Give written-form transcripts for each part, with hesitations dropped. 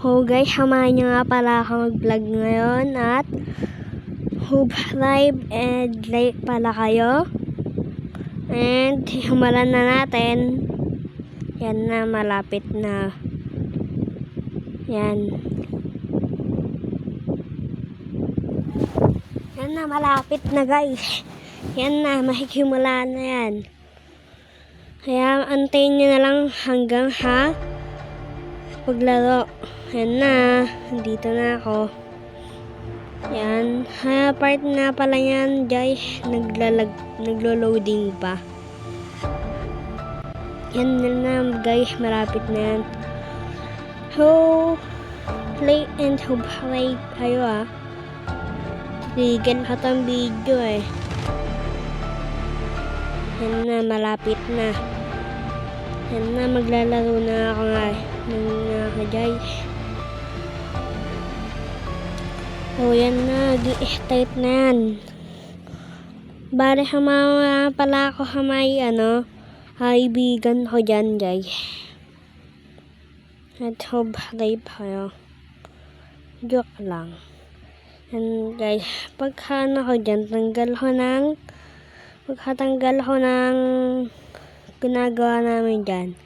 So guys, samahan nyo nga pala ako mag-vlog ngayon at subscribe and like pala kayo. And simulan na natin. Yan na, malapit na. Yan. Yan na, malapit na guys. Yan na, makikimula na yan. Kaya antayin nyo na lang hanggang paglaro. Yan na, dito na ako. Yan, part na pala yan guys, naglo-loading pa. Yan na guys, malapit na yan. So, play and subscribe kayo Tigil ka tong video Yan na, malapit na. Yan na, maglalaro na ako guys. So, yan na, di-start na yan. Bale, hamawa pala ako kaibigan ko dyan, guys. At subscribe kayo. Joke lang. Yan, guys. Pagkano ko dyan, pagkatanggal ko ng ginagawa namin dyan.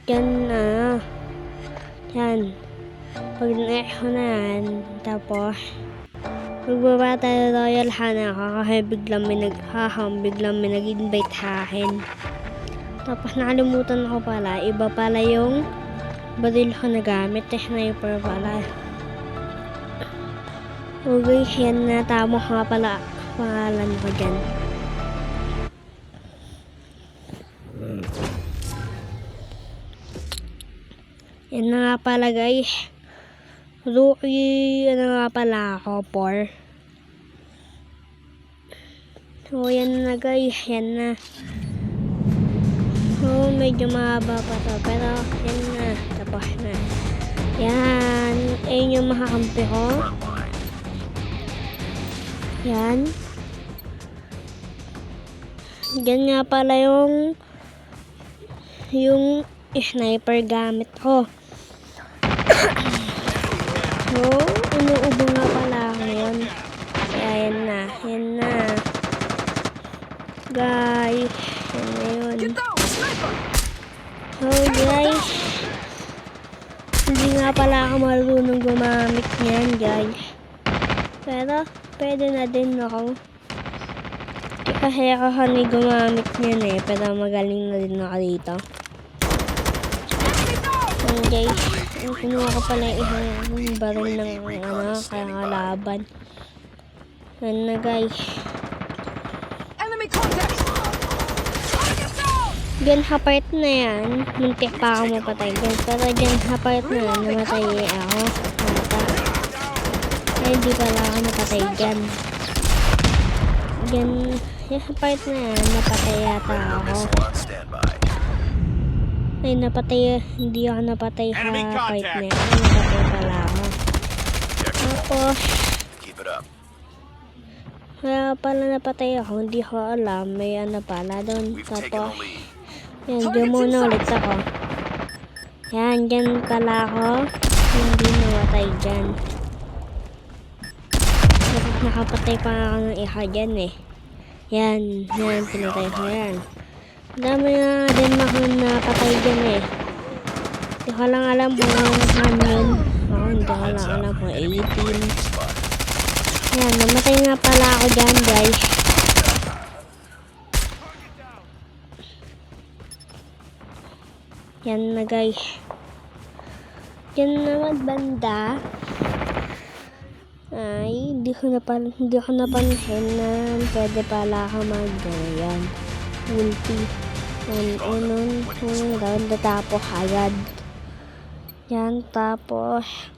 Yan na. Yan. Pag na-ex ko na yan, tapos magbaba tayo Royal Hana ako kasi biglang may nag-invite sa akin. Tapos nakalimutan ko pala, iba pala yung baril ko na gamit, sniper pala. Okay, yan na, tama nga pala pangalan ko dyan. Yan na nga pala guys. Rookie, nga pala ako, 4. So, yan na guys, yan na. So, medyo mahaba pa to, pero yan na, tapos na. Yan, ayun yung makakampi ko. Yan. Yan nga pala yung sniper gamit ko. So, inuubo nga pala ako ngayon. Kaya yan na. Guys, yan na yun. So guys, hindi nga pala ako marunong gumamit niyan guys. Pero, pwede na din ako. Kasi ako gumamit niyan pero magaling na din ako dito. And guys, kinuha ko pala isang baril ng kalaban. Yan na guys. Diyan part na yan, muntik pa ako mapatay dyan. Pero diyan part na yan, namatay ako. Kaya hindi pala ako napatay dyan. Diyan, yung part na yan, napatay yata ako. Ay, hindi ako napatay sa part na yan. Napatay pala ako. Tapos, kaya pala napatay ako, hindi ko alam, may pala doon. Tapos, yan, dyan muna ulit ako. Yan, dyan pala ako, hindi namatay dyan. Tapos nakapatay pa ako ng iha dyan Yan, pinatay ko yan. Dami na din ako napatay dyan Hindi ko lang alam kung saan yun. Hindi ko lang alam kung 18. Yan, namatay nga pala ako dyan guys. Yan na guys. Yan naman banda. Ay, hindi ko napansin na pwede pala ako yan. Multi. Unang round na tapos agad. Yan, tapos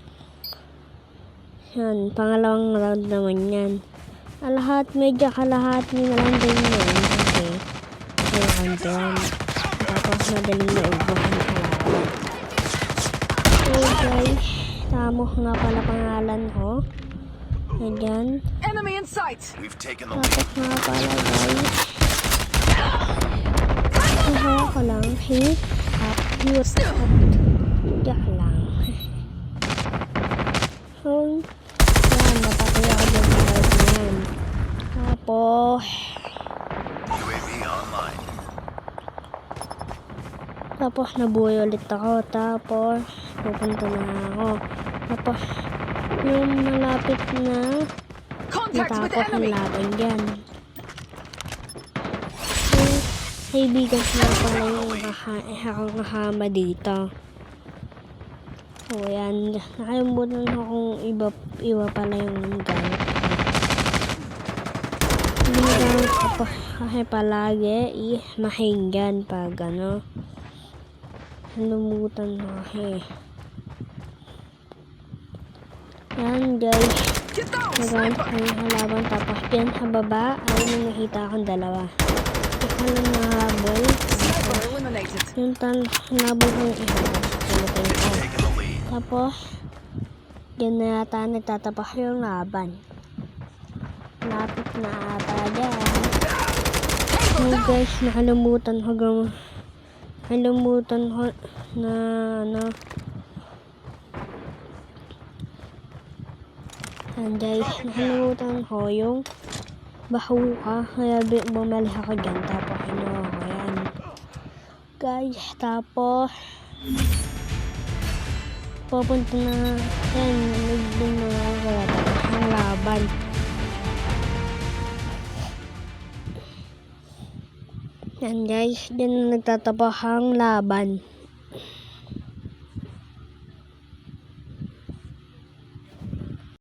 yan, pangalawang round naman yan. Medyo kalahati na lang din yan. Okay. Tapos madaling na ubuhan ka lang. So guys, tamo nga pala pangalan ko. Ayan. Tapos nga pala guys. Kaya ko lang hit up. Diyan lang. Tapos nabuhay ulit ako. Tapos pupunta na ako. Tapos yung malapit na natapos ang laban dyan. Yung kaibigan ko na pala yung akong kasama dito. So yan, nakalimutan ko kung iba pala yung gamit ko. Yung gamit ko pa kasi palagi mahinggan pag ano. Nalimutan ko kasi. Yan guys. Nagamit ko yung halaban. Tapos yan sa baba ay may nakita akong dalawa. Ito lang nahabol. Yung nabol ko yung isa. Pinatay ko. Tapos yan na yata nagtatapos yung laban. Lapit na ata dyan. So guys, nakalimutan ko na ano. And guys, nakalimutan ko yung bahuka. Kaya bumalik ako dyan. Tapos kinuha ko yan. Guys, tapos pupunta na yan. Nagdun na ako. Tapos ang laban. Yan guys, din nagtatapos ang laban.